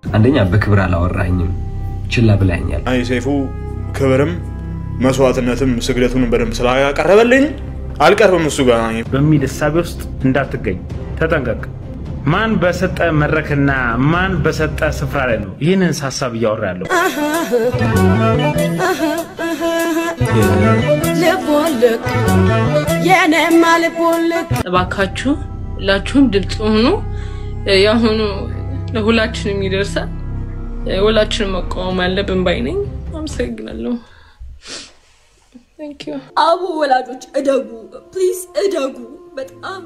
አንደኛ በክብር አላወራኝም ችላ ብላኛል አይ ሰይፉ ክብርም መስዋዕትነትም ስግደቱን በደንብ ስላቀረበልኝ አልቀርብም እሱ ጋር በሚል ሐሳብ ውስጥ እንዳትገኝ ተጠንቀቅ ማን በሰጠ መድረክና ማን በሰጠ ስፍራ ላይ ነው ይሄንን ሐሳብ ያወራለው ልቦልክ የኔማ ልቦልክ እባካችሁ ሁላችሁም ድምጽ ሆኑ ያሁኑ ለሁላችንም ይደርሳል ሁላችንም መቆም አለብን ባይ ነኝ አመሰግናለሁ Thank you አቡ ወላጆች እደጉ ፕሊዝ እደጉ በጣም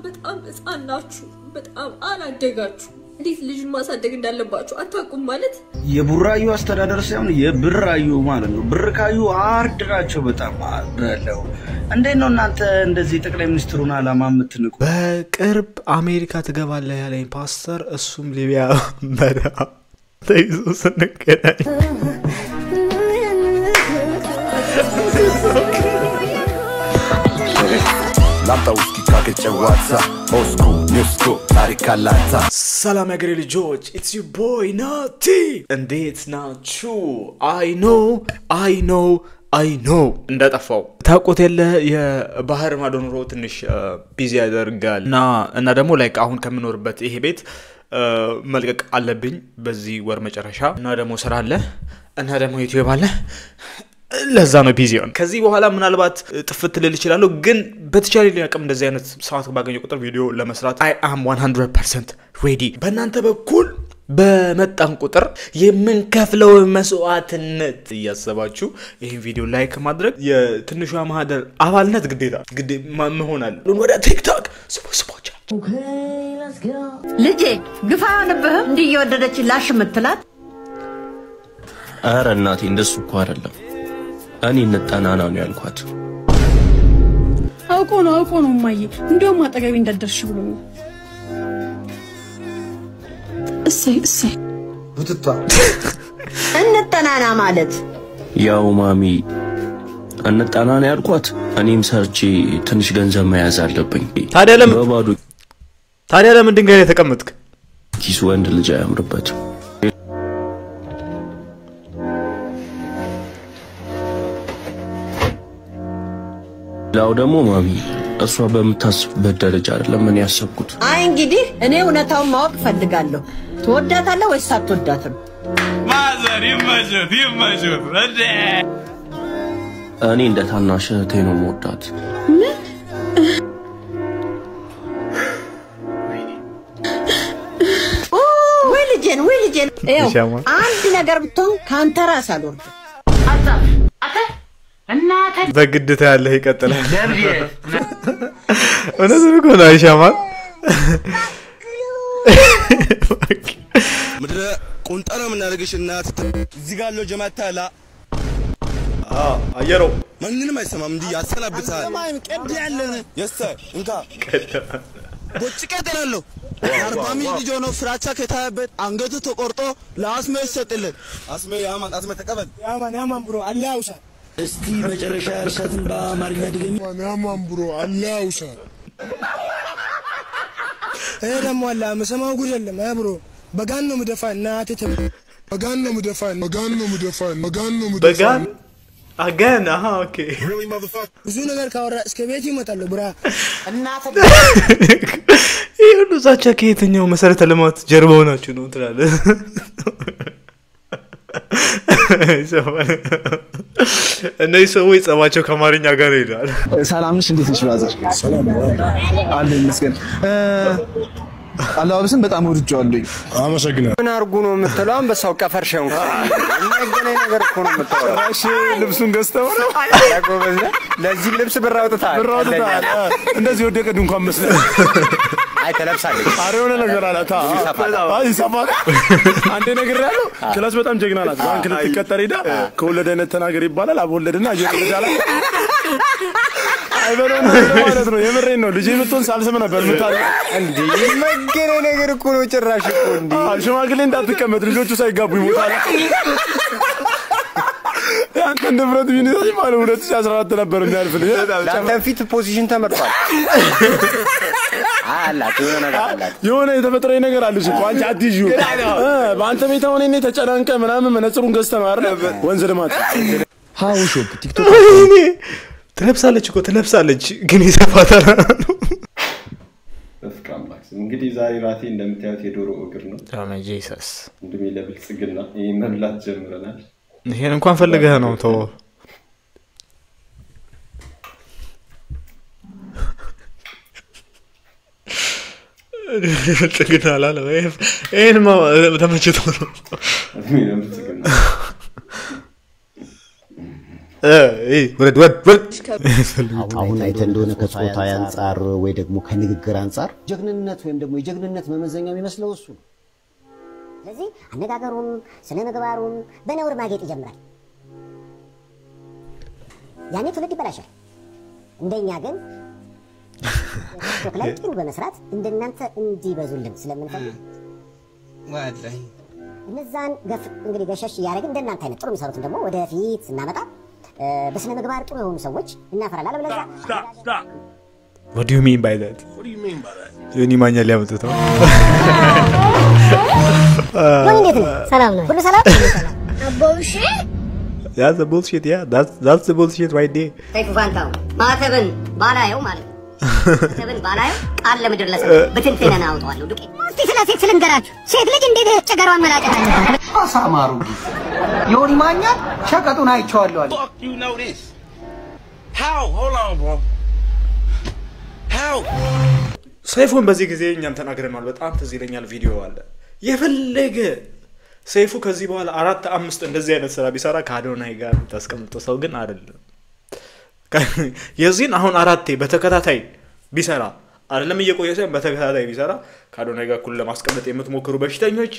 ህፃናችሁ በጣም አላደጋችሁ እንዴት ልጅን ማሳደግ እንዳለባችሁ አታውቁም ማለት የቡራዩ አስተዳደር ሳይሆን የብራዩ ማለት ነው ብርካዩ አርድራቸው በጣም አድራለው እንዴት ነው እናንተ እንደዚህ ጠቅላይ ሚኒስትሩን አላማ የምትንቁ በቅርብ አሜሪካ ትገባለህ ያለኝ ፓስተር እሱም ሊቢያ መራ ተይዞ ስንገናኝ ላምጣውስኪ ካከጨዋታ ኦስኩ ኒውስኩ ታሪካላታ ሰላም ያገሬ ልጆች it's your boy ናቲ እንዴት ናችሁ I know እንደጠፋው ታቆት የለ የባህር ማዶ ኑሮ ትንሽ ቢዚ ያደርጋል እና ደግሞ ላይክ አሁን ከምኖርበት ይሄ ቤት መልቀቅ አለብኝ በዚህ ወር መጨረሻ እና ደግሞ ስራ አለ እና ደግሞ ዩቲዩብ አለ ለዛ ነው ቢዚ ሆነ ከዚህ በኋላ ምናልባት ጥፍት ልል ይችላል ግን በተቻለ ያቀም እንደዚህ አይነት ሰዓት ባገኘ ቁጥር ቪዲዮ ለመስራት I am 100% ready በእናንተ በኩል በመጣን ቁጥር የምንከፍለው መስዋዕትነት ያሰባችሁ ይሄን ቪዲዮ ላይክ ማድረግ የትንሿ ማህደር አባልነት ግዴታ መሆናል ወደ ቲክቶክ ስፖርት ልጄ ግፋ ነበር እንዴ እየወደደች ላሽ ምትላት አረ እናቴ እንደሱ እኮ አይደለም እኔ ነጣናና ነው ያልኳት አውቆ ነው ማዬ እንደውም አጠገቤ እንደደርሽ ብሎ እሰይ ቡትቷ እንጠናና ማለት ያው ማሚ እንጠናና ያልኳት እኔም ሰርቼ ትንሽ ገንዘብ መያዝ አለብኝ ታዲያ ለምን ድንጋይ ላይ ተቀመጥክ ኪስ ወንድ ልጅ አያምርበት ላው ደግሞ ማሚ እሷ በመታስበት ደረጃ አይደለም ምን ያሰብኩት አይ እንግዲህ እኔ እውነታውን ማወቅ ፈልጋለሁ ትወዳታለህ ወይስ አትወዳትም ማዘር ይመችት እንዴ እኔ እንደ ታናሽ እህቴ ነው የምወዳት ወይ ልጄን አንድ ነገር ብትሆን ካንተ ራስ አልወርድ እናተ በግድታ ያለ ይቀጥላል እነዚህ እኮ ነው አይሻማል ምድረ ቁንጣና ምናረግሽ እናት እዚህ ጋር ነው ጀማታላ አየሮ ማንንም አይሰማም እንዴ ያሰናብታል ማይም ቀድ ያለን የሰ እንካ ቦጭቀደናለሁ 40 ሚሊ ልጅ ነው ፍራቻ ከታበት አንገቱ ተቆርጦ ለአስመ ይሰጥልን አስመ ተቀበል ያማን ብሮ አላውሳ እስቲ መጨረሻ እርሳትን በአማርኛ ድገም ያማን ብሮ አላውሳ ደሞ አላ መሰማው ጉድ የለም ብሮ በጋን ነው ምደፋ እናቴ በጋን ነው ምደፋ again okay ብዙ ነገር ካወራ እስከ ቤት ይመጣል ብራ እናተ ይሁን ዛቻ ከየትኛው መሰረተ ልማት ጀርባው ናችሁ ነው ትላለ እነዚህ ሰዎች ጸባቸው ከማርኛ ጋር ይላል ሰላምሽ እንዴት ነሽ ብራዘር ሰላም አለ መስገን አላውብስን በጣም ወድጃለሁ አመሰግናለሁ ምን አርጉ ነው የምትለው አንበሳው ቀፈርሸው ማይገናኝ ነገር እኮ ነው የምትለው እሺ ልብሱን ገዝተው ነው ያጎበዘ ለዚህ ልብስ ብር አውጥታል እንደዚህ ወደቀ ድንኳን መስለ አይ ተለብሳለች አሬውነ ነገር አላታ አይ ሰማክ አንዴ ነገር ያለው ክላስ በጣም ጀግና ናት ባንክ ልትቀጠር ሄዳ ከወለደነት ተናገር ይባላል አቦለደና አጀረዳላ አይበረና ማለት ነው የምሬን ነው ልጅ ምትሆን ሳልሰማ ነበር ምታል እንዴ መገረ ነገር እኮ ነው ጭራሽ እኮ እንዴ አልሽማግሌ እንዳትቀመጥ ልጆቹ ሳይጋቡ ይሞታል አንተ እንደብረት ቢኒስ ማለት 2014 ነበር የሚያልፍልህ ዳንተ ፊት ፖዚሽን ተመርጧል አላት የሆነ ነገር አላት የሆነ የተፈጠረ ነገር አለሽ እኮ አንቺ አትይዡ በአንተ ቤት አሁን እኔ ተጨናንቀ ምናምን መነጽሩን ገዝተህ ነው አይደል ወንዝ ልማት ሃው ሾፕ ቲክቶክ ትለብሳለች እኮ ትለብሳለች ግን ይሰፋታል እስካማክስ እንግዲህ ዛሬ ራቴ እንደምታዩት የዶሮ እግር ነው ጂሰስ እንድሜ ለብልጽግና ይሄን መብላት ጀምረናል ይሄን እንኳን ፈልገህ ነው ተው ብልጽግና አላለ ይሄንማ ተመችቶ ነው ለብልጽግና አሁን አይተህ እንደሆነ ከጾታዊ አንፃር ወይ ደግሞ ከንግግር አንፃር ጀግንነት ወይም ደግሞ የጀግንነት መመዘኛ የሚመስለው እሱ ነው። ስለዚህ አነጋገሩም ስነ ምግባሩም በነውር ማጌጥ ይጀምራል። ያኔ ትውልድ ይበላሻል። እንደኛ ግን ላይ ጥሩ በመስራት እንደናንተ እንዲበዙልን ስለምንፈልግ ወላሂ እነዛን እንግዲህ ገሸሽ ያረግ እንደናንተ አይነት ጥሩ የሚሰሩትን ደግሞ ወደፊት ስናመጣ በስነ ምግባር ጥሩ የሆኑ ሰዎች እናፈራለን አለበለዚያ What do you mean by that? What do you mean by that? ዮኒ ማኛ ሊያመጡት ነው ሰላም ነው ሁሉ ሰላም bullshit That's the bullshit yeah that's the bullshit right there ሰይፉ ፋንታው ማተብን ባላየው ማለት ማተብን ባላየው ቃል ለምድር ለሰ በትንተና አውጣዋለሁ ዱቄ እስቲ ስለ ሴት ልንገራችሁ ሴት ልጅ እንዴት ጨገሯን መላጨት አለባት አሳማሩ ዮኒ ማኛ ሸቀጡን አይቼዋለሁ አለ Fuck you know this How hold on bro How ሰይፉን በዚህ ጊዜ እኛም ተናግረናል በጣም ትዝ ይለኛል ቪዲዮ አለ የፈለገ ሰይፉ ከዚህ በኋላ 4-5 እንደዚህ አይነት ስራ ቢሰራ ከአዶናይ ጋር ተስቀምጦ ሰው ግን አይደለም የዚህን አሁን 4 በተከታታይ ቢሰራ አይደለም እየቆየ ሳይሆን በተከታታይ ቢሰራ ከአዶናይ ጋር ኩል ለማስቀመጥ የምትሞክሩ በሽተኞች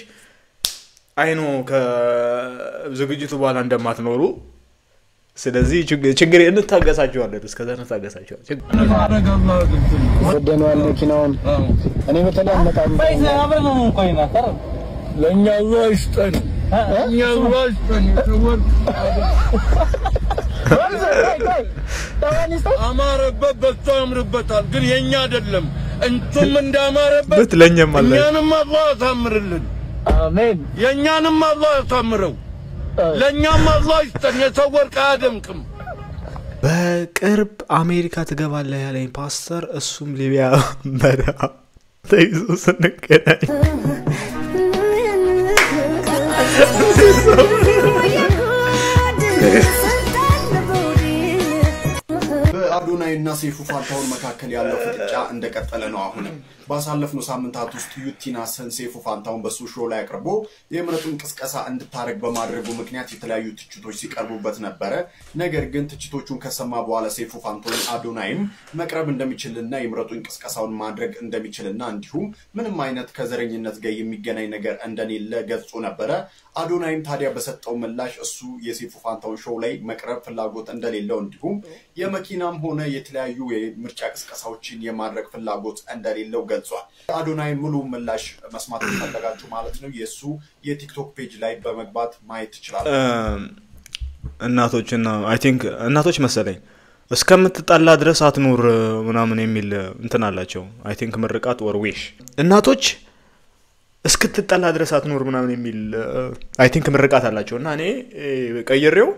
አይኖ ከዝግጅቱ በኋላ እንደማትኖሩ ስለዚህ ችግር እንታገሳቸዋለን እስከዛ እንታገሳቸዋለን ወደነዋል መኪናውን እኔ በተለይ አመጣም አብረን ነው እንኳን ይናከር ለኛ አላህ ይስጠን እኛ አላህ ይስጠን አማረበት በሱ ያምርበታል ግን የኛ አይደለም እንቱም እንዳማረበት ለኛም አለ እኛንም አላህ ያሳምርልን አሜን የኛንም አላህ ያሳምረው ለኛም አላህ ይስጠን የሰው ወርቅ አያደምቅም በቅርብ አሜሪካ ትገባለህ ያለኝ ፓስተር እሱም ሊቢያ በራ ተይዞ ስንገናኝ አዶናይና ሰይፉ ፋንታውን መካከል ያለው ፍጥጫ እንደቀጠለ ነው አሁንም ባሳለፍነው ሳምንታት ውስጥ ዩቲና ሰይፉ ፋንታውን በሱ ሾው ላይ አቅርቦ የምረጡን ቅስቀሳ እንድታረግ በማድረጉ ምክንያት የተለያዩ ትችቶች ሲቀርቡበት ነበር ነገር ግን ትችቶቹን ከሰማ በኋላ ሰይፉ ፋንታውን አዶናይም መቅረብ እንደሚችልና የምረጡን ቅስቀሳውን ማድረግ እንደሚችልና እንዲሁም ምንም አይነት ከዘረኝነት ጋር የሚገናኝ ነገር እንደሌለ ገልጾ ነበር አዶናይም ታዲያ በሰጠው ምላሽ እሱ የሰይፉ ፋንታውን ሾው ላይ መቅረብ ፍላጎት እንደሌለው እንዲሁም የመኪናም ሆነ የተለያዩ የምርጫ ቅስቀሳዎችን የማድረግ ፍላጎት እንደሌለው ገልጿል አዶናይ ሙሉ ምላሽ መስማት ተፈልጋችሁ ማለት ነው የሱ የቲክቶክ ፔጅ ላይ በመግባት ማየት ይችላል እናቶችና አይ ቲንክ እናቶች መሰለኝ እስከምትጣላ ድረስ አትኑር ምናምን የሚል እንትን አላቸው አይ ቲንክ ምርቃት or wish እናቶች እስክትጣላ ድረስ አትኑር ምናምን የሚል አይ ቲንክ ምርቃት አላቸውና እኔ ቀይሬው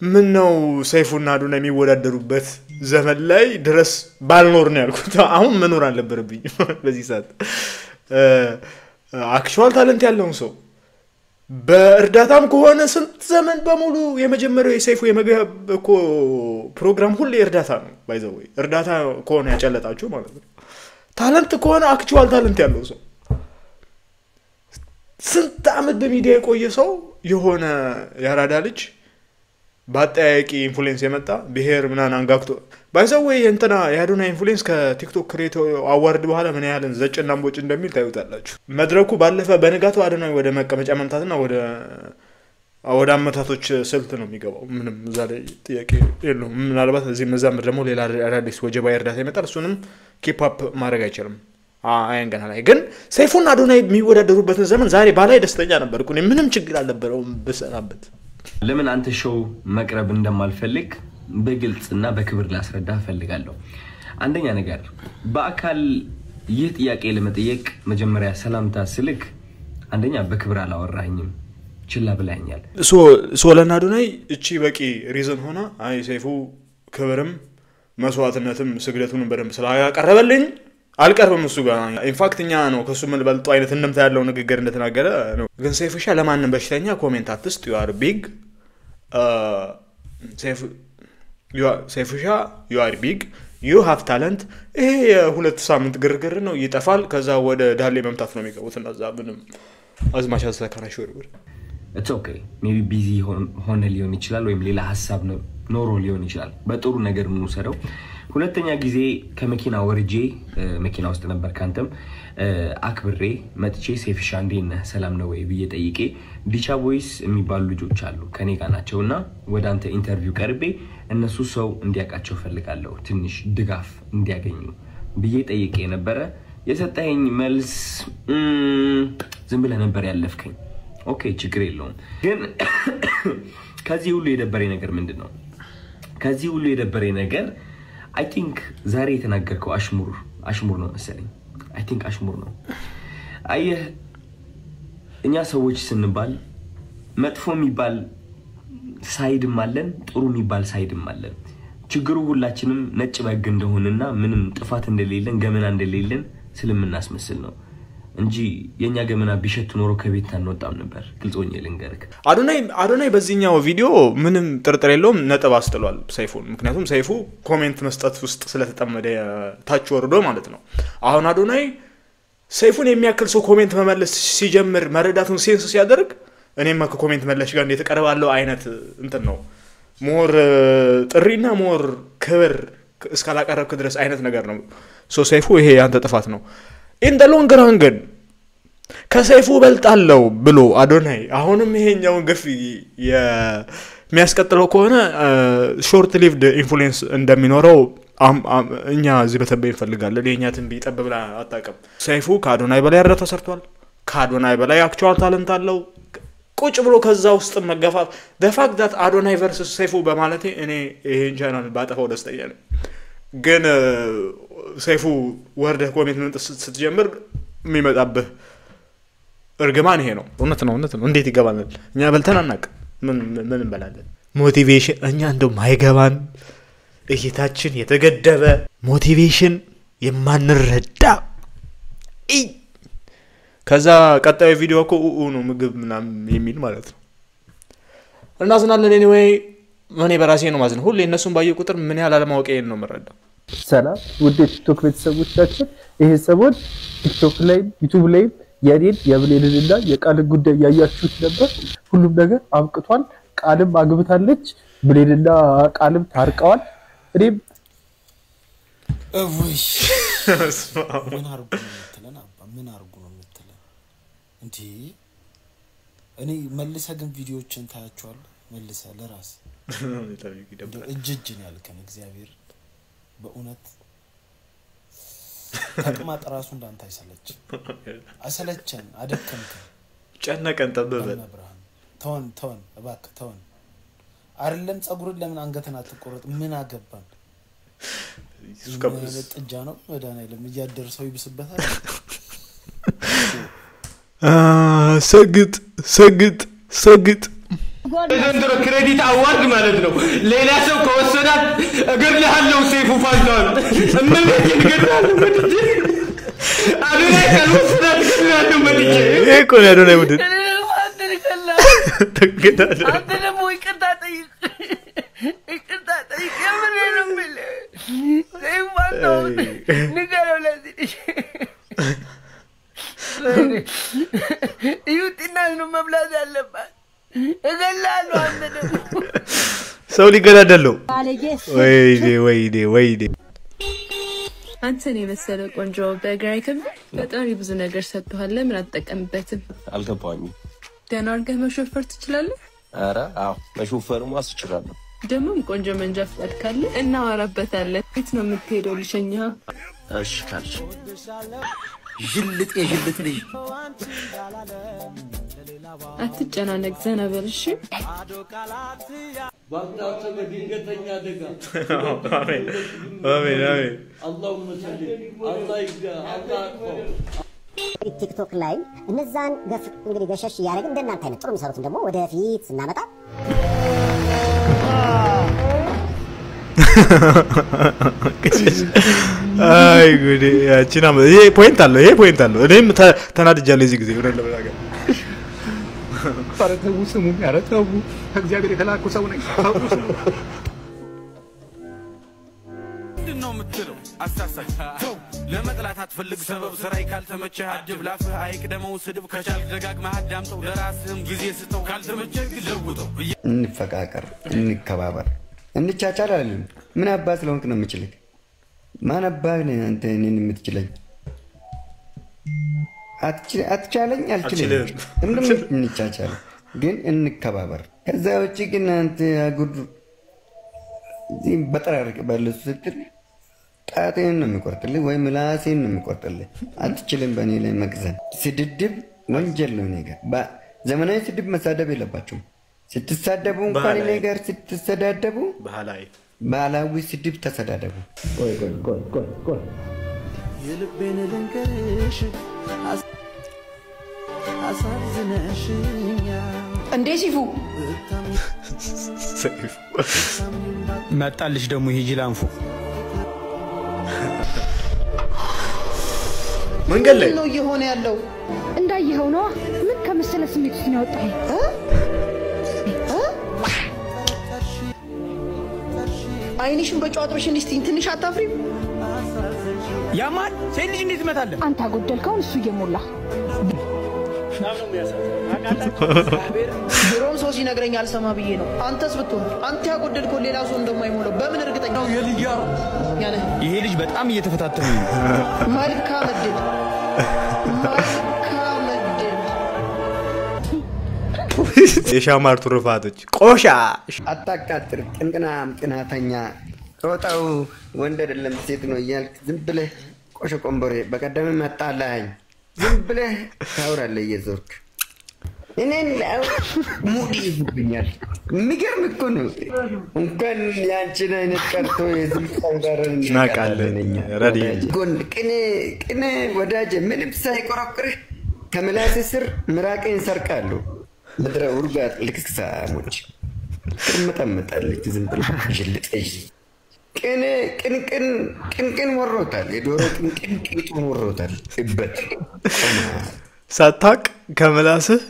ምን ነው ሰይፉና አዶናይ የሚወዳደሩበት ዘመን ላይ ድረስ ባልኖር ነው ያልኩት አሁን መኖር አልነበረብኝ በዚህ ሰዓት አክቹዋል ታለንት ያለው ሰው በእርዳታም ከሆነ ስንት ዘመን በሙሉ የመጀመሪያው የሰይፉ የመገበኮ ፕሮግራም ሁሉ እርዳታ ነው ባይዘው እርዳታ ከሆነ ያጨለጣችሁ ማለት ነው ታለንት ከሆነ አክቹዋል ታለንት ያለው ሰው ስንት አመት በሚዲያ የቆየ ሰው የሆነ ያራዳ ልጅ ባጣያቂ ኢንፍሉዌንስ የመጣ ብሄር ምናን አንጋክቶ ባይዘው እንትና የአዶናይ ኢንፍሉዌንስ ከቲክቶክ ክሬቲቭ አዋርድ በኋላ ምን ያህልን ዘጭና ምቦጭ እንደሚል ታዩታላችሁ መድረኩ ባለፈ በነጋቱ አዶናይ ወደ መቀመጫ መምታትና ወደ አመታቶች ስልት ነው የሚገባው ምንም እዛ ላይ ጥያቄ የለውም ምናልባት እዚህ መዛም ደግሞ ሌላ አዳዲስ ወጀባይ እርዳታ ይመጣል እሱንም ኪፕ አፕ ማድረግ አይችልም አያንገና ላይ ግን ሰይፉና አዶናይ የሚወዳደሩበትን ዘመን ዛሬ ባላይ ደስተኛ ነበርኩ ምንም ችግር አልነበረውም በሰራበት ለምን አንተ ሾው መቅረብ እንደማልፈልግ በግልጽና በክብር ላስረዳ ፈልጋለሁ አንደኛ ነገር በአካል ይህ ጥያቄ ለመጠየቅ መጀመሪያ ሰላምታ ስልክ አንደኛ በክብር አላወራኝም ችላ ብላኛል ሶለና አዶናይ እቺ በቂ ሪዝን ሆና አይ ሰይፉ ክብርም መስዋዕትነትም ስግደቱን በደንብ ስላቀረበልኝ አልቀርብም እሱ ጋር ኢንፋክትኛ ነው ከሱ ምን በልጦ አይነት እንደምታ ያለው ንግግር እንደተናገረ ነው ግን ሰይፉሻ ለማንም በሽተኛ ኮሜንት አትስጥ you are big ሰይፉሻ you are big you have talent ይሄ ሁለት ሳምንት ግርግር ነው ይጠፋል ከዛ ወደ ዳሌ መምታት ነው የሚገቡትና ዛ ምንም አዝማች አስተካራሽ ወርወር it's okay maybe busy ሆነ ሊሆን ይችላል ወይም ሌላ ሐሳብ ነው ኖሮ ሊሆን ይችላል በጥሩ ነገር ምን ወሰደው ሁለተኛ ጊዜ ከመኪና ወርጄ መኪና ውስጥ ነበር ካንተም አክብሬ መጥቼ ሴፍሻ እንዴነ ሰላም ነው ወይ ብዬ ጠይቄ ዲቻ ቮይስ የሚባሉ ልጆች አሉ ከኔ ጋር ናቸውና ወደ አንተ ኢንተርቪው ቀርቤ እነሱ ሰው እንዲያቃቸው ፈልጋለሁ ትንሽ ድጋፍ እንዲያገኙ ብዬ ጠይቄ ነበር የሰጠኝ መልስ ዝም ብለ ነበር ያለፍከኝ ኦኬ ችግር የለውም ግን ከዚህ ሁሉ የደበረ ነገር ምንድነው ከዚህ ሁሉ የደበረ ነገር I think ዛሬ የተናገርከው አሽሙር ነው መሰለኝ I think አሽሙር ነው አየህ እኛ ሰዎች ስንባል መጥፎ የሚባል ሳይድም አለን ጥሩ የሚባል ሳይድም አለን ችግሩ ሁላችንም ነጭ በግ እንደሆነና ምንም ጥፋት እንደሌለን ገመና እንደሌለን ስለምናስመስል ነው እንጂ የኛ ገመና ቢሸት ኖሮ ከቤት አንወጣም ነበር ግልጾኝ ልንገርክ አዶናይ በዚህኛው ቪዲዮ ምንም ጥርጥር የለውም ነጥብ አስጥሏል ሰይፉን ምክንያቱም ሰይፉ ኮሜንት መስጠት ውስጥ ስለተጠመደ ታች ወርዶ ማለት ነው አሁን አዶናይ ሰይፉን የሚያክል ሰው ኮሜንት መመለስ ሲጀምር መረዳቱን ሴንስ ሲያደርግ እኔማ ከኮሜንት መለሽ ጋር እንደተቀረባለው አይነት እንትን ነው ሞር ጥሪና ሞር ክብር እስካላቀረብክ ድረስ አይነት ነገር ነው ሰይፉ ይሄ ያንተ ጥፋት ነው in the long run ግን ከሰይፉ በልጣለው ብሎ አዶናይ አሁንም ይሄኛው ግፍ የሚያስቀጥለው ከሆነ ሾርት ሊቭድ ኢንፍሉዌንስ እንደሚኖረው እኛ እዚህ በተንበይ እንፈልጋለን የኛ ትንቢ ጠብብላ አጣቀም ሰይፉ ከአዶናይ በላይ ያረተ ሰርቷል ከአዶናይ በላይ አክቹዋል ታለንት አለው ቁጭ ብሎ ከዛ ውስጥ መገፋት the fact that አዶናይ versus ሰይፉ በማለቴ እኔ ይሄን ቻናል ባጠፋው ደስተኛ ነኝ ግን ሰይፉ ወርደ ኮሜንት ምን ስትጀምር የሚመጣብህ እርግማን ይሄ ነው እውነት ነው እንዴት ይገባል እኛ በልተን አናቅ ምን እንበላለን ሞቲቬሽን እኛ እንደው ማይገባን እይታችን የተገደበ ሞቲቬሽን የማንረዳ ከዛ ቀጣዩ ቪዲዮ እኮ ነው ምግብ ምናምን የሚል ማለት ነው እናዝናለን anyway ማኔ በራሴ ነው ማዝን ሁሌ እነሱን ባየ ቁጥር ምን ያህል አለማወቄን ነው መረዳው ሰላም ውድ ቲክቶክ ቤተሰቦቻችን ይሄ ሰሞን ቲክቶክ ላይ ዩቲዩብ ላይ የኔን የብሌንና የቃል ጉዳይ ያያችሁት ነበር ሁሉም ነገር አብቅቷል ቃልም አግብታለች ብሌንና ቃልም ታርቀዋል እኔም እውይ ምን አርጉ ነው የምትለን እንዴ እኔ መልሰ ግን ቪዲዮዎችን ታያቸዋል መልሰ ለራስ እጅጅን ያልከን እግዚአብሔር በእውነት ተቅማጥ ራሱ እንዳንተ አይሰለችን አደከምከ ጨነቀን ጠበበን ተወን እባክህ ተወን አይደለም ጸጉርን ለምን አንገተን አትቆረጥ ምን አገባን ጥጃ ነው ወዳና ለምን ያደርሰው ይብስበታል ሰግጥ ዘንድሮ ክሬዲት አዋርድ ማለት ነው ሌላ ሰው ከወሰዳት እገርልሃለሁ ሰይፉ ፋንታውን እመቤቴ እገርልሃለሁ መጥቼ አዶናይ ካልወሰዳት እገርልሃለሁ መጥቼ እኮ ነው አዶናይ ወደድ ተገዳለ አንተ ደግሞ ይቅርታ ጠይቅ የምን ነው የምልህ ሰይፉ ፋንታውን ንገረው ለዚህ ይውጥና ነው መብላት ያለባት እገላለሁ አንተ ደግሞ ሰው ሊገዳደለው ወይዴ አንተን የመሰለ ቆንጆ በግራይከም በጣም ብዙ ነገር ሰጥቷል ለምን አትጠቀምበትም አልገባኝም ደህና አድርገህ መሾፈር ትችላለህ ኧረ አዎ መሾፈርም አስችላለሁ ደግሞ ቆንጆ መንጃ ፍቃድ ካለ እናወራበታለን የት ነው የምትሄደው ልሸኛ እሺ ካልሽ ጅልጥ ልጅ አትጨናነቅ ዘና በልሽ ባልታሰበ ድንገተኛ አደጋ አሜን አሜን አሜን አላሁመ ሰሊ አላህ ይግዛ አላህ አቅፈው ቲክቶክ ላይ እነዛን እንግዲህ ገሸሽ ያደረግን እንደናንተ አይነት ጥሩ የሚሰሩትን ደግሞ ወደፊት ስናመጣ አይ ጉዴ ያቺና ይሄ ፖይንት አለው እኔም ተናድጃለሁ እዚህ ጊዜ ወደ ለበላጋ ፈረተው ስሙ ያረተው እግዚአብሔር የተላኩ ሰው ነኝ ምንድነው የምትለው አሳሳች ተው ለመጥላት አትፈልግ ሰበብ ስራይ ካልተመቸህ አድብ ላፍህ አይቅደመው ስድብ ከቻልክ ደጋግመህ አዳምጠው ለራስህም ጊዜ ስጠው ካልተመቸህ ለውጠው እንፈቃቀር እንከባበር እንቻቻል አይደለም ምን አባስ ስለሆንክ ነው የምችልህ ማን አባህ ነህ አንተ እኔን የምትችለኝ አትቻለኝ አልችልም እንደምን እንቻቻል ግን እንከባበር ከዛ ውጪ ግን አንተ አጉድ ዚም በጠራርቅ ባለሱ ስትል ጣቴን ነው የሚቆርጥልህ ወይ ምላሴን ነው የሚቆርጥልህ አትችልም በእኔ ላይ መግዘን ስድድብ ወንጀል ነው ነገር ዘመናዊ ስድብ መሳደብ የለባችሁም ስትሳደቡ እንኳን እኔ ጋር ስትሰዳደቡ ባህላዊ ስድብ ተሰዳደቡ ቆይ የልቤን ልንገርሽ አሳዝነሽኛል እንዴ ሲፉ መጣልሽ ደግሞ ይሄ ጅላንፉ መንገድ ላይ ነው እየሆነ ያለው እንዳየኸው ነው ምን ከመሰለ ስሜት ውስጥ ነው ያወጣኝ አይንሽን በጨዋታሽ እንዲስቲኝ ትንሽ አታፍሪም ያማን ሴት ልጅ እንዴት ትመታለህ አንተ አጎደልከውን እሱ እየሞላ ድሮም ሰው ሲነግረኝ አልሰማ ብዬ ነው አንተስ ብትሆን አንተ ያጎደልከው ሌላ ሰው እንደማይሞላው በምን እርግጠኛ ነው የልያ ይሄ ልጅ በጣም እየተፈታተነ ነው መልካም እድል የሻማር ትሩፋቶች ቆሻ አታቃጥር ቅንቅናም ቅናተኛ ሮጣው ወንድ አይደለም ሴት ነው እያልክ ዝም ብለህ ቆሾ ቆንበሬ በቀደም መጣላኝ ዝም ብለህ ታውራለህ እየዞርክ እኔን ሙድ ይዝብኛል የሚገርም እኮ ነው እንኳን ያንቺን አይነት ቀርቶ የዝም ሰው ጋር እናቃለን ጎን ቅኔ ወዳጅ ምንም ሳይቆረቁርህ ከምላስ ስር ምራቄን ሰርቃለሁ ምድረ ውርጋት ልክስክሳሞች ትመጠመጣለች ዝም ብለህ ጅልጠይ ቅንቅን ወሮታል የዶሮ ቅንቅን ወሮታል እበት ሳታቅ ከምላስህ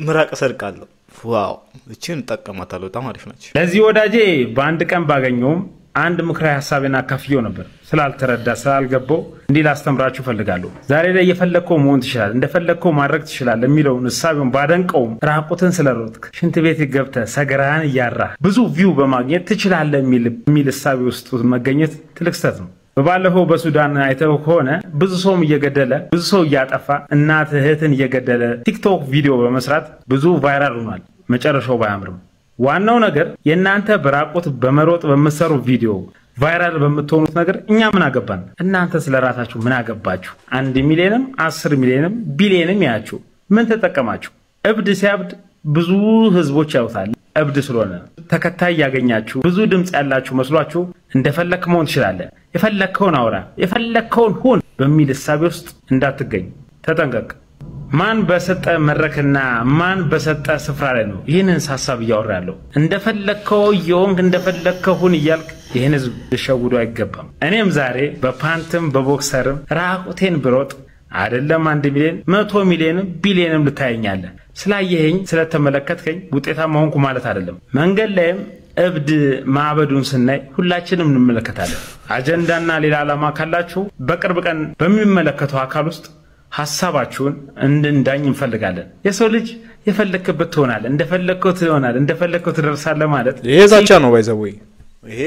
ምራቅ ሰርቃለሁ ዋው እቺን ተጠቀማታለሁ በጣም አሪፍ ነች ለዚህ ወዳጄ በአንድ ቀን ባገኘውም አንድ ምክራዊ ሐሳብና አካፍየው ነበር ስላልተረዳ ስላልገባው እንዲህ ላስተምራችሁ ፈልጋለሁ ዛሬ ላይ የፈለከው መሆን ትችላለህ እንደፈለከው ማድረግ ትችላለህ የሚለውን ሐሳቡን ባደንቀውም ራቁትን ስለሮጥክ ሽንት ቤት ገብተህ ሰገራን ያራህ ብዙ ቪው በማግኘት ትችላለህ የሚል ሐሳብ ውስጥ መገኘት ትልቅ ስህተት ነው በባለፈው በሱዳን አይተው ከሆነ ብዙ ሰውም እየገደለ ብዙ ሰው እያጠፋ እናት እህትን እየገደለ ቲክቶክ ቪዲዮ በመስራት ብዙ ቫይራል ሆኗል መጨረሻው ባያምርም ዋናው ነገር የናንተ በራቁት በመሮጥ በመሰሩ ቪዲዮ ቫይራል በመተውኑት ነገር እኛ ምን አገባን እናንተ ስለራሳችሁ ምን አገባችሁ 1 ሚሊዮንም 10 ሚሊዮንም ቢሊዮንም ያያችሁ ምን ተጠቀማችሁ እብድ ሲያብድ ብዙ ህዝቦች ያውታል እብድ ስለሆነ ተከታይ ያገኛችሁ ብዙ ድምጽ ያላችሁ መስሏችሁ እንደፈለክ መሆን ትችላለህ የፈለከውን አውራ የፈለከውን ሁን በሚል ሐሳብ ውስጥ እንዳትገኝ ተጠንቀቅ ማን በሰጠ መድረክና ማን በሰጠ ስፍራ ላይ ነው ይህንን ሐሳብ ያወራ ያለው እንደፈለከው ይሆን እንደፈለከው ሁን ይያልክ ይህን ህዝብ ልሸውዶ አይገባም እኔም ዛሬ በፓንትም በቦክሰርም ራቁቴን ብሮጥ አይደለም 1 ሚሊዮን 100 ሚሊዮን ቢሊዮንም ልታየኛለህ ስላየኸኝ ስለተመለከትከኝ ውጤታማ ሆንኩ ማለት አይደለም መንገድ ላይም እብድ ማዕበዱን ስናይ ሁላችንም እንመለከታለን አጀንዳና ሌላ ዓላማ ካላችሁ በቅርብ ቀን በሚመለከተው አካል ውስጥ ሐሳባችሁን እንድንዳኝ እንፈልጋለን የሰው ልጅ የፈለከበት ትሆናለህ እንደፈለከው ትሆናለህ እንደፈለከው ትደርሳለህ ማለት ይሄ ዛቻ ነው ባይዘወይ ይሄ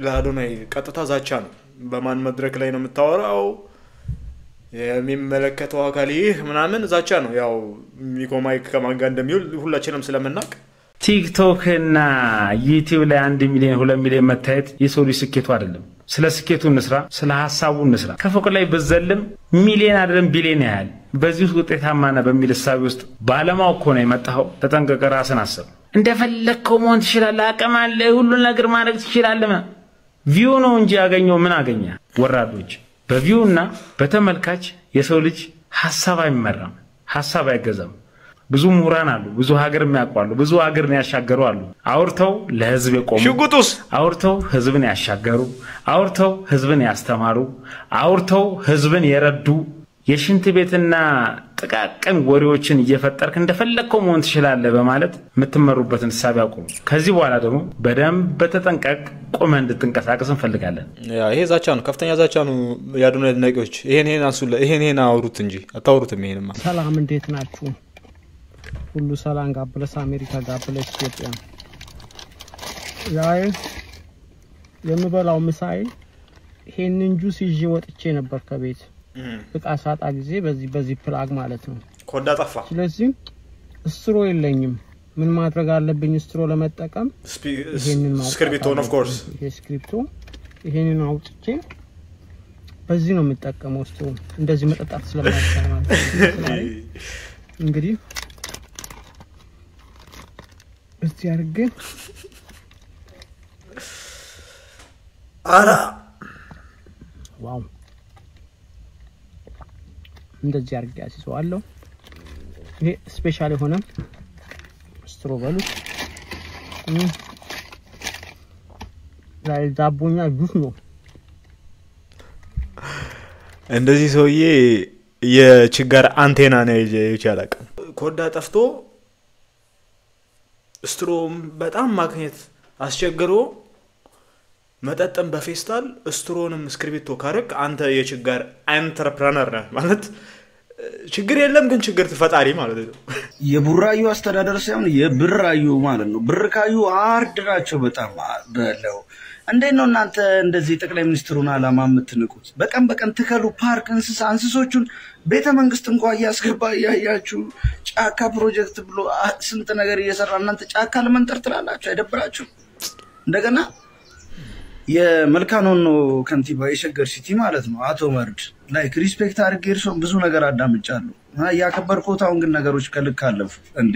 ለአዶናይ ቀጥታ ዛቻ ነው በማን መድረክ ላይ ነው የምታወራው የሚመለከተው አካል ይህ ምናምን ዛቻ ነው ያው ሚኮማይክ ከማን ጋር እንደሚውል ሁላችንም ስለምናቅ ቲክቶክ እና ዩቲዩብ ላይ 1 ሚሊዮን 2 ሚሊዮን መታየት የሰው ልጅ ስኬቱ አይደለም። ስለ ስኬቱ እንስራ፣ ስለ ሐሳቡ እንስራ። ከፎቅ ላይ በዘልም ሚሊዮን አይደለም ቢሊዮን ያህል በዚህ ውጤታማና በሚል ሐሳብ ውስጥ ባለማወቅ ሆነ የመጣው ተጠንቀቀ፣ ራስን አስብ። እንደፈለከው መሆን ትችላለህ፣ አቅም አለ፣ ሁሉ ነገር ማድረግ ትችላለህ። ቪው ነው እንጂ ያገኘው ምን አገኘ? ወራዶች በቪውና በተመልካች የሰው ልጅ ሐሳብ አይመራም፣ ሐሳብ አይገዛም። ብዙ ምሁራን አሉ፣ ብዙ ሀገር የሚያቋሉ፣ ብዙ ሀገርን ያሻገሩ አሉ። አውርተው ለህዝብ የቆሙ ሽጉጡስ አውርተው ህዝብን ያሻገሩ፣ አውርተው ህዝብን ያስተማሩ፣ አውርተው ህዝብን የረዱ የሽንት ቤትና ጥቃቅን ወሬዎችን እየፈጠርክ እንደፈለከው መሆን ትችላለህ በማለት የምትመሩበትን ሐሳብ ያቁሙ። ከዚህ በኋላ ደግሞ በደንብ በተጠንቀቅ ቆመን እንድትንቀሳቀስ እንፈልጋለን። ይሄ ዛቻ ነው፣ ከፍተኛ ዛቻ ነው። ያዱነ ድናቂዎች ይሄን አንሱለ፣ ይሄን አውሩት እንጂ አታውሩትም። ይሄንማ ሰላም፣ እንዴት ናችሁ? ሁሉ ሰላም ጋብለስ አሜሪካ ጋብለስ ኢትዮጵያ። ዛሬ የምበላው ምሳይ ይሄንን ጁስ ይዤ ወጥቼ ነበር ከቤት እቃ ሳጣ ጊዜ በዚህ ፕላግ ማለት ነው ኮዳ ጠፋ። ስለዚህ ስትሮ የለኝም። ምን ማድረግ አለብኝ ስትሮ ለመጠቀም? ይሄንን ስክሪፕቶ ኦፍ ኮርስ ይሄ ስክሪፕቶ ይሄንን አውጥቼ በዚህ ነው የምጠቀመው። ስትሮ እንደዚህ መጠጣት ስለማይቻል ማለት ነው። እንግዲህ እስቲ አርገ አራ ዋው እንደዚህ አርገ ያሲሰዋለሁ። ይሄ ስፔሻል የሆነ ስትሮበሉ ላይ ዳቦኛ ጁስ ነው። እንደዚህ ሰውዬ የችጋር አንቴና ነው ይቻላል። ኮዳ ጠፍቶ ስትሮም በጣም ማግኘት አስቸግሮ መጠጠም በፌስታል ስትሮንም ስክሪፕቶ ካረክ አንተ የችጋር አንትረፕረነር ነህ ማለት ችግር የለም ግን ችግር ተፈጣሪ ማለት ነው። የቡራዩ አስተዳደር ሳይሆን የብራዩ ማለት ነው። ብርካዩ አርድራቸው በጣም በለው። እንዴት ነው እናንተ እንደዚህ ጠቅላይ ሚኒስትሩን አላማ የምትንቁት? በቀን ትከሉ ፓርክ እንስሶቹን ቤተ መንግስት እንኳን ያስገባ ያያችሁ ጫካ ፕሮጀክት ብሎ ስንት ነገር እየሰራ እናንተ ጫካ ለመንጠር ትላላችሁ። አይደብራችሁ? እንደገና የመልካኖ ከንቲባ የሸገር ሲቲ ማለት ነው አቶ መርድ ላይክ ሪስፔክት አድርጌ እርሶን ብዙ ነገር አዳምጫለሁ። ያከበርኩት አሁን ግን ነገሮች ከልክ አለፉ። እንዴ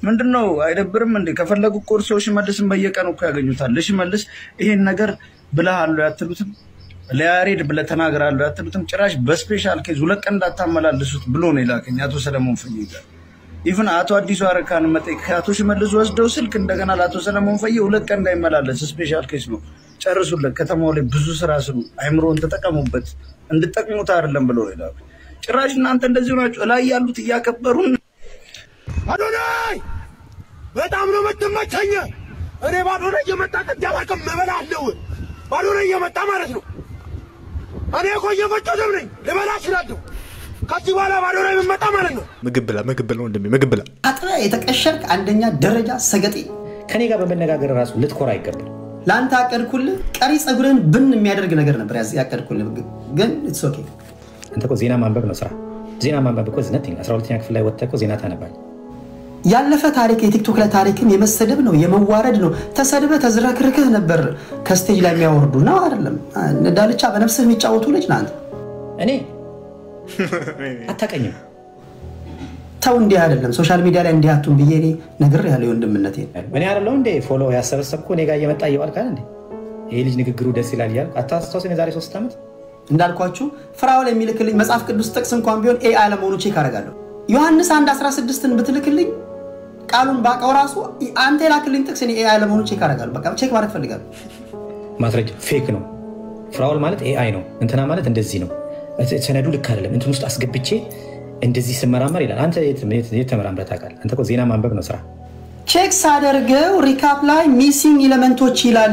ምንድነው? አይደብርም እንዴ? ከፈለጉ ኮርሶች መልስን በየቀኑ እኮ ያገኙታል። ለሽመልስ ይሄን ነገር ብለሃሉ ያትሉትም ለያሬድ ብለ ተናግራሉ ያትሉትም ጭራሽ በስፔሻል ኬዝ ሁለት ቀን እንዳታመላልሱት ብሎ ነው ይላከኝ አቶ ሰለሞን ፈይጋ። ኢቭን አቶ አዲሱ አረካን መጠቅ አቶ ሽመልስ ወስደው ስልክ እንደገና ለአቶ ሰለሞን ፈይ ሁለት ቀን እንዳይመላለስ ስፔሻል ኬዝ ነው ጨርሱለት። ከተማው ላይ ብዙ ስራ ስሩ፣ አይምሮን ተጠቀሙበት፣ እንድትጠቅሙት አይደለም ብሎ ይላል። ጭራሽ እናንተ እንደዚህ ናችሁ ላይ ያሉት እያከበሩን። አዶናይ በጣም ነው መተመቸኝ። እኔ ባዶናይ እየመጣ ተዳባከም መበላለሁ። ባዶናይ እየመጣ ማለት ነው። እኔ እኮ እየፈጨደም ነኝ ልበላ እችላለሁ። ከዚህ በኋላ ባዶናይ መጣ ማለት ነው። ምግብ ብላ ወንድሜ ምግብ ብላ። አጥራ የተቀሸርክ አንደኛ ደረጃ ሰገጤ ከኔ ጋር በመነጋገር ራሱ ልትኮራ አይገባም። ላንተ አቀድኩል ቀሪ ጸጉርን ብን የሚያደርግ ነገር ነበር ያቀድኩል ግን ኢትስ ኦኬ። አንተ እኮ ዜና ማንበብ ነው ስራ። ዜና ማንበብ እኮ ዝነትኝ 12ኛ ክፍል ላይ ወጥተህ እኮ ዜና ታነባለህ። ያለፈ ታሪክ የቲክቶክ ላይ ታሪክን የመሰደብ ነው የመዋረድ ነው። ተሰድበ ተዝረክርከህ ነበር ከስቴጅ ላይ የሚያወርዱ ነው አይደለም። ዳልቻ በነፍስህ የሚጫወቱ ልጅ ናንተ። እኔ አታቀኝም። ተው እንዲህ አይደለም ሶሻል ሚዲያ ላይ እንዲህ አቱን ብዬ ነገር ያለው ወንድምነቴ እኔ አይደለም እንዴ ፎሎ ያሰበሰብኩ እኔ ጋር እየመጣ ይዋል ካለ እንዴ ይሄ ልጅ ንግግሩ ደስ ይላል ይላል። አታስተውሰኝ የዛሬ 3 ዓመት እንዳልኳችሁ ፍራውል የሚልክልኝ መጽሐፍ ቅዱስ ጥቅስ እንኳን ቢሆን ኤአይ ለመሆኑ ቼክ አደርጋለሁ። ዮሐንስ 1:16ን ብትልክልኝ ቃሉን ባቀው ራሱ አንተ ላክልኝ ጥቅስ እኔ ኤአይ ለመሆኑ ቼክ አደርጋለሁ። በቃ ቼክ ማድረግ ፈልጋለሁ። ማስረጃ ፌክ ነው። ፍራውል ማለት ኤአይ ነው። እንትና ማለት እንደዚህ ነው። ሰነዱ ልክ አይደለም። እንትን ውስጥ አስገብቼ እንደዚህ ስመራመር ይላል። አንተ የት ተመራምረህ ታውቃለህ? አንተ እኮ ዜና ማንበብ ነው ስራ። ቼክ ሳደርገው ሪካፕ ላይ ሚሲንግ ኤሌመንቶች ይላል።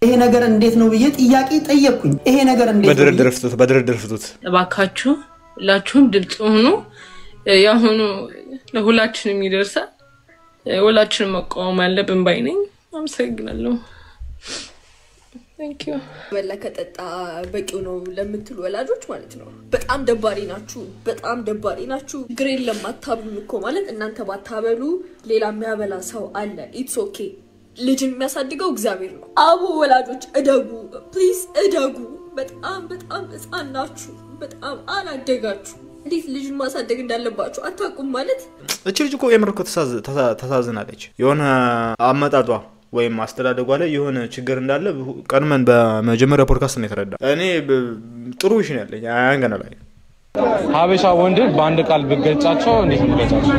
ይሄ ነገር እንዴት ነው ብዬ ጥያቄ ጠየቅኩኝ። ይሄ ነገር እንዴት ነው? በድርድር ፍቱት እባካችሁ። ሁላችሁም ድምጽ ሆኑ። ያሁኑ ለሁላችንም ይደርሳል። ሁላችንም መቃወም አለብን ባይ ነኝ። አመሰግናለሁ። Thank you. በላ ከጠጣ በቂው ነው ለምትሉ ወላጆች ማለት ነው በጣም ደባሪ ናችሁ ግሬን ለማታብሉ እኮ ማለት እናንተ ባታበሉ ሌላ የሚያበላ ሰው አለ ኢትስ ኦኬ ልጅን የሚያሳድገው እግዚአብሔር ነው አቡ ወላጆች እደጉ ፕሊዝ እደጉ በጣም ህፃን ናችሁ በጣም አላደጋችሁ እንዴት ልጅን ማሳደግ እንዳለባችሁ አታውቁም ማለት እቺ ልጅ እኮ የምርኮ ተሳዝናለች የሆነ አመጣጧ ወይም አስተዳደጓ ላይ የሆነ ችግር እንዳለ ቀድመን በመጀመሪያ ፖድካስት ነው የተረዳ እኔ ጥሩ ይሽን ያለኝ አንገና ላይ ሀበሻ ወንድ በአንድ ቃል ብገጫቸው እንዴት ብገጫቸው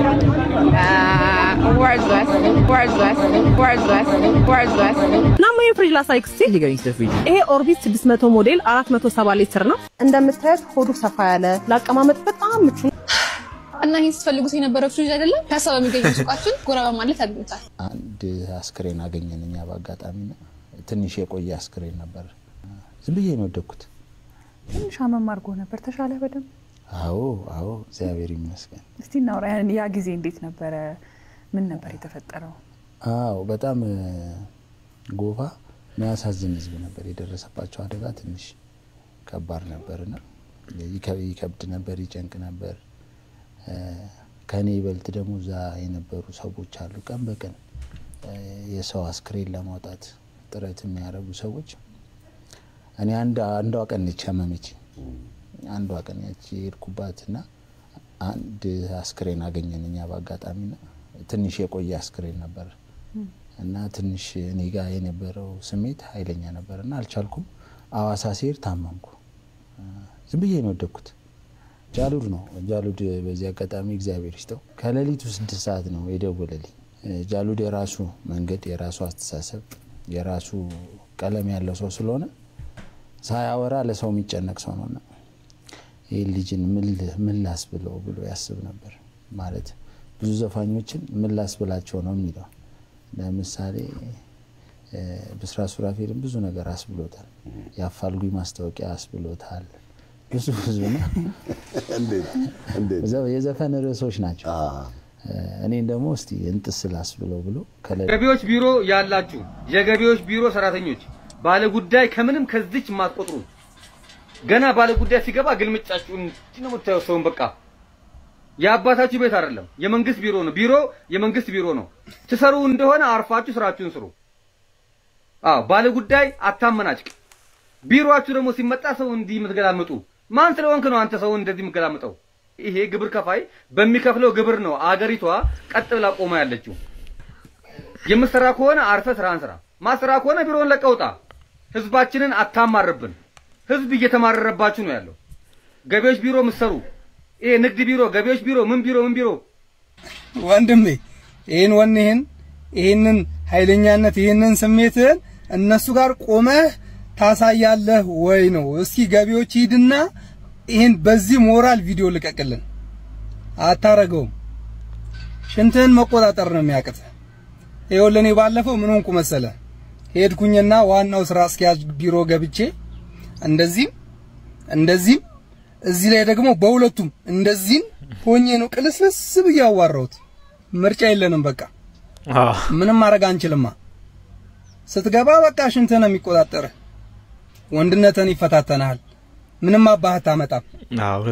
ናማይ ፍሪላንስ ኤክስቲ ይሄ ኦርቢት 600 ሞዴል 470 ሊትር ነው እንደምታዩት ሆዱ ሰፋ ያለ ለአቀማመጥ በጣም ምቹ እና ይሄን ስትፈልጉት የነበረው ፍሪጅ አይደለም ከሰው የሚገኘው ሱቃችን ጎራ በማለት ያገኙታል አንድ አስክሬን አገኘንኛ ባጋጣሚ ነው ትንሽ የቆየ አስክሬን ነበር ዝም ብዬ ነው ደኩት ትንሽ አመም አድርጎ ነበር ተሻለ በደም አዎ እግዚአብሔር ይመስገን እስቲ እናውራ ያ ጊዜ እንዴት ነበር ምን ነበር የተፈጠረው በጣም ጎፋ የሚያሳዝን ህዝብ ነበር የደረሰባቸው አደጋ ትንሽ ከባድ ነበርና ይከብድ ነበር ይጨንቅ ነበር ከኔ ይበልጥ ደግሞ ዛ የነበሩ ሰዎች አሉ ቀን በቀን የሰው አስክሬን ለማውጣት ጥረት የሚያደርጉ ሰዎች እኔ አንዷ ቀን ነቻመመች አንዷ ቀን ያቺ ይርኩባትና አንድ አስክሬን አገኘንኛ ባጋጣሚና ትንሽ የቆየ አስክሬን ነበር እና ትንሽ እኔ ጋር የነበረው ስሜት ኃይለኛ ነበርና አልቻልኩም አዋሳ ሲር ታመምኩ ዝም ብዬ ነው ደኩት ጃሉድ በዚህ አጋጣሚ እግዚአብሔር ይስጠው ከሌሊቱ 6 ሰዓት ነው የደወለልኝ ጃሉድ የራሱ መንገድ የራሱ አስተሳሰብ የራሱ ቀለም ያለው ሰው ስለሆነ ሳያወራ ለሰው የሚጨነቅ ሰው ነውና ይሄ ልጅን ምን ላስብለው ብሎ ያስብ ነበር ማለት ብዙ ዘፋኞችን ምን ላስብላቸው ነው የሚለው ለምሳሌ ብስራ ሱራፌልም ብዙ ነገር አስብሎታል ያፋልጉኝ ማስታወቂያ አስብሎታል ብዙ ነው እንዴት የዘፈን ርዕሶች ናቸው እኔን ደግሞ እስቲ እንጥስላስ ብሎ ገቢዎች ቢሮ ያላችሁ የገቢዎች ቢሮ ሰራተኞች ባለ ጉዳይ ከምንም ከዚች ማትቆጥሩ ገና ባለ ጉዳይ ሲገባ ግልምጫችሁን ነው ተወሰውን በቃ ያባታችሁ ቤት አይደለም የመንግስት ቢሮ ነው የመንግስት ቢሮ ነው ትሰሩ እንደሆነ አርፋችሁ ስራችሁን ስሩ ባለ ጉዳይ አታመናጭቅ ቢሮአችሁ ደግሞ ሲመጣ ሰው እንዲህ ምትገላምጡ ማን ስለሆንክ ነው አንተ ሰው እንደዚህ ምትገላምጠው ይሄ ግብር ከፋይ በሚከፍለው ግብር ነው አገሪቷ ቀጥ ብላ ቆማ ያለችው የምሰራ ከሆነ አርፈ ስራን ስራ ማስራ ከሆነ ቢሮን ለቀውጣ ህዝባችንን አታማርብን ህዝብ እየተማረረባችሁ ነው ያለው ገቢዎች ቢሮ ምሰሩ ይሄ ንግድ ቢሮ ገቢዎች ቢሮ ምን ቢሮ ወንድሜ ይሄንን ኃይለኛነት ይሄንን ስሜትን እነሱ ጋር ቆመህ ታሳያለህ ወይ ነው እስኪ ገቢዎች ሂድና ይሄን በዚህ ሞራል ቪዲዮ ልቀቅልን አታረገው ሽንተን መቆጣጠር ነው የሚያቅት ይወለኔ ባለፈው ምን ሆንኩ መሰለ ሄድኩኝና ዋናው ስራ አስኪያጅ ቢሮ ገብቼ እንደዚህ እዚህ ላይ ደግሞ በሁለቱም እንደዚህ ሆኜ ነው ቅልስልስ ብያዋራውት ምርጫ የለንም በቃ ምንም ማረጋ አንችልማ ስትገባ በቃ ሽንተን የሚቆጣጠር ወንድነትን ይፈታተናል ምንም አባህታ መጣም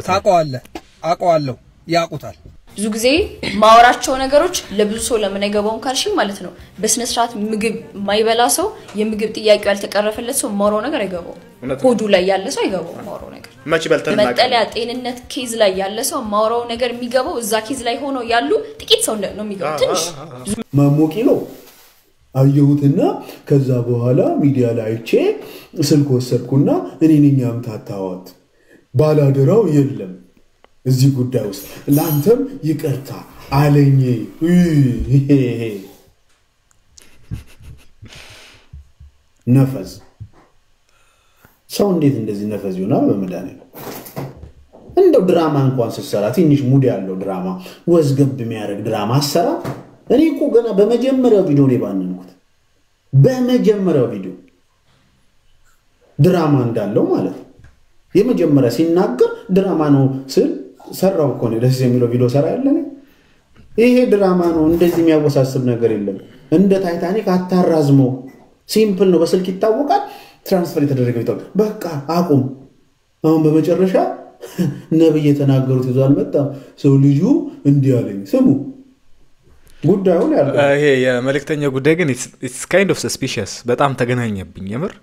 ታቋዋለህ አቋዋለሁ ያቁታል ብዙ ጊዜ ማወራቸው ነገሮች ለብዙ ሰው ለምን አይገባውም ካልሽ ማለት ነው በስነ ስርዓት ምግብ ማይበላ ሰው የምግብ ጥያቄው ያልተቀረፈለት ሰው ማወራው ነገር አይገባው ሆዱ ላይ ያለ ሰው አይገባው ማወራው ነገር ማች በልተና መጠለያ ጤንነት ኬዝ ላይ ያለ ሰው ማወራው ነገር የሚገባው እዛ ኬዝ ላይ ሆኖ ያሉ ጥቂት ሰው ነው የሚገባው ትንሽ ማሞቂ ነው አየሁትና ከዛ በኋላ ሚዲያ ላይ አይቼ ስልክ ወሰድኩና እኔ ነኝ አምታታዋት ባላደራው የለም እዚህ ጉዳይ ውስጥ ላንተም ይቅርታ አለኝ ነፈዝ ሰው እንዴት እንደዚህ ነፈዝ ይሆናል በመዳኔ እንደው ድራማ እንኳን ሲሰራ ትንሽ ሙድ ያለው ድራማ ወዝገብ የሚያደርግ ድራማ አሰራ እኔ እኮ ገና በመጀመሪያው ቪዲዮ ላይ ባንንኩት በመጀመሪያው ቪዲዮ ድራማ እንዳለው ማለት ነው የመጀመሪያ ሲናገር ድራማ ነው ስል ሰራው እኮ ነው ደስ የሚለው ቪዲዮ ሰራ ያለኝ ይሄ ድራማ ነው እንደዚህ የሚያወሳስብ ነገር የለም እንደ ታይታኒክ አታራዝሞ ሲምፕል ነው በስልክ ይታወቃል ትራንስፈር የተደረገው ይታወቅ በቃ አቁም አሁን በመጨረሻ ነብይ የተናገሩት ይዞ አልመጣም ሰው ልጁ እንዲህ አለኝ ስሙ ጉዳዩን ያለው ይሄ የመልእክተኛ ጉዳይ ግን it's kind of suspicious በጣም ተገናኘብኝ የምር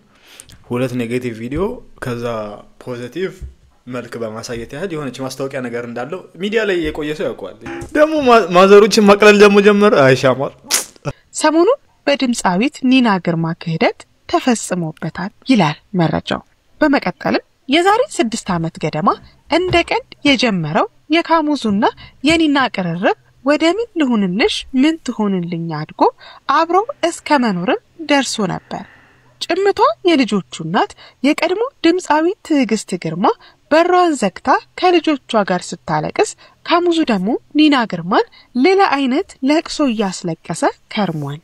ሁለት ኔጌቲቭ ቪዲዮ ከዛ ፖዚቲቭ መልክ በማሳየት ያህል የሆነች ማስታወቂያ ነገር እንዳለው ሚዲያ ላይ የቆየ ሰው ያውቃል ደግሞ ማዘሮችን ማቅለል ደግሞ ጀመረ አይሻማር ሰሞኑን በድምጻዊት ኒና ግርማ ክህደት ተፈጽሞበታል ይላል መረጃው በመቀጠልም የዛሬ 6 ዓመት ገደማ እንደ ቀንድ የጀመረው የካሙዙና የኒና ቅርርብ ወደ ምን ልሁንልሽ ምን ትሆንልኝ አድጎ አብረው እስከ መኖርም ደርሶ ነበር ጭምቷ የልጆቹ እናት የቀድሞ ድምጻዊ ትዕግስት ግርማ በሯን ዘግታ ከልጆቿ ጋር ስታለቅስ ካሙዙ ደግሞ ኒና ግርማን ሌላ አይነት ለቅሶ ያስለቀሰ ከርሟል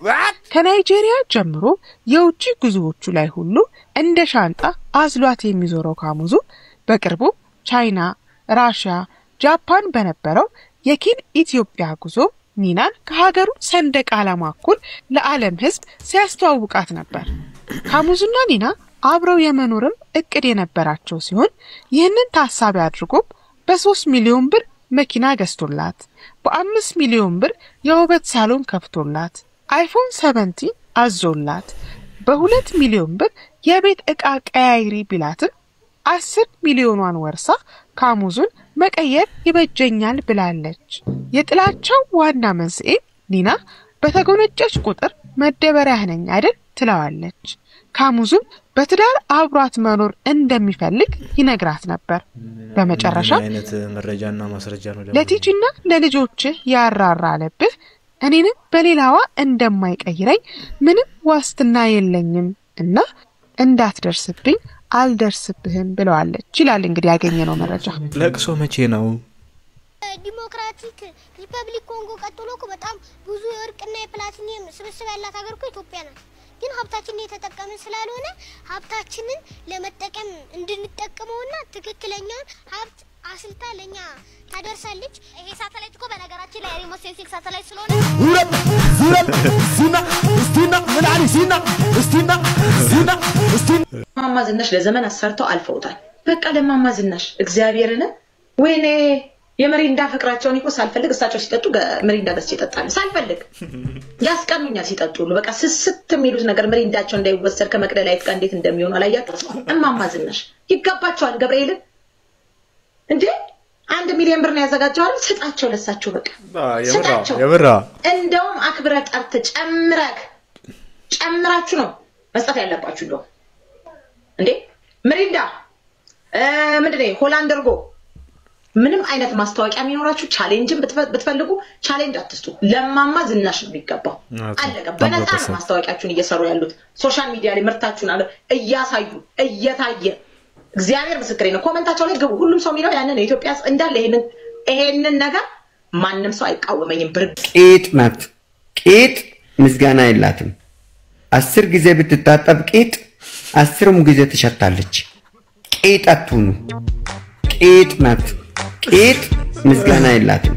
ከናይጄሪያ ጀምሮ የውጪ ጉዞዎቹ ላይ ሁሉ እንደ ሻንጣ አዝሏት የሚዞረው ካሙዙ በቅርቡ ቻይና ራሺያ ጃፓን በነበረው የኪን ኢትዮጵያ ጉዞ ኒናን ከሀገሩ ሰንደቅ ዓላማ እኩል ለዓለም ህዝብ ሲያስተዋውቃት ነበር ካሙዙና ኒና አብረው የመኖርም እቅድ የነበራቸው ሲሆን ይህንን ታሳቢ አድርጎ በ3 ሚሊዮን ብር መኪና ገዝቶላት በ5 ሚሊዮን ብር የውበት ሳሎን ከፍቶላት አይፎን 17 አዞላት በ2 ሚሊዮን ብር የቤት ዕቃ ቀያይሪ ቢላትም 10 ሚሊዮኗን ወርሳ ካሙዙን መቀየር ይበጀኛል ብላለች የጥላቻው ዋና መንስኤ ኒና በተጎነጨች ቁጥር መደበሪያ ነኝ አይደል ትለዋለች ካሙዙም በትዳር አብሯት መኖር እንደሚፈልግ ይነግራት ነበር በመጨረሻ አይነት መረጃና ማስረጃ ነው ለቲጂና ለልጆች ያራራለብህ እኔንም በሌላዋ እንደማይቀይረኝ ምንም ዋስትና የለኝም እና እንዳትደርስብኝ አልደርስብህም ብለዋለች ይላል እንግዲህ ያገኘነው መረጃ ለቅሶ መቼ ነው ዲሞክራቲክ ሪፐብሊክ ኮንጎ ቀጥሎኩ በጣም ብዙ የወርቅና የፕላቲኒየም ስብስብ ያላት ሀገር እኮ ኢትዮጵያ ናት ግን ሀብታችንን የተጠቀምን ስላልሆነ ሀብታችንን ለመጠቀም እንድንጠቀመውና ትክክለኛውን ሀብት አስልታ ለኛ ታደርሳለች ይሄ ሳተላይት እኮ በነገራችን ላይ ሪሞት ሴንሲንግ ሳተላይት ስለሆነ ማማ ዝናሽ ለዘመን አሰርተው አልፈውታል በቃ ለማማ ዝናሽ እግዚአብሔርን ወይኔ የመሪንዳ ፍቅራቸውን ይቆ ሳልፈልግ እሳቸው ሲጠጡ መሪንዳ ገዝቼ ይጠጣሉ ሳልፈልግ ያስቀኑኛል ሲጠጡ በቃ ስስት የሚሉት ነገር መሪንዳቸው እንዳይወሰድ ከመቅደላይት ጋር እንዴት እንደሚሆኑ አላያችሁ እማማ ዝናሽ ይገባቸዋል ገብርኤል እንዴ 1 ሚሊዮን ብር ነው ያዘጋጀዋል ስጣቸው ለሳቸው በቃ ስጣቸው የብራ እንደውም አክብረ ጠርተ ጨምራችሁ ነው መስጠት ያለባችሁ ነው እንዴ መሪንዳ ምንድነው ሆላንደርጎ ምንም አይነት ማስታወቂያ የሚኖራችሁ ቻሌንጅን ብትፈልጉ ቻሌንጅ አትስጡ ለማማ ዝናሽ ነው የሚገባው አለቀ በነፃ ማስታወቂያችሁን እየሰሩ ያሉት ሶሻል ሚዲያ ላይ ምርታችሁን እያሳዩ እየታየ እግዚአብሔር ምስክሬ ነው ኮሜንታቸው ላይ ግቡ ሁሉም ሰው የሚለው ያንን ኢትዮጵያ እንዳለ ይሄንን ነገር ማንንም ሰው አይቃወመኝም ቂጥ ናት ቂጥ ምስጋና የላትም 10 ጊዜ ብትታጠብ ቂጥ 10ም ጊዜ ትሸታለች ቂጥ አትሁኑ ቂጥ ናት ቂጥ ምስጋና የላትም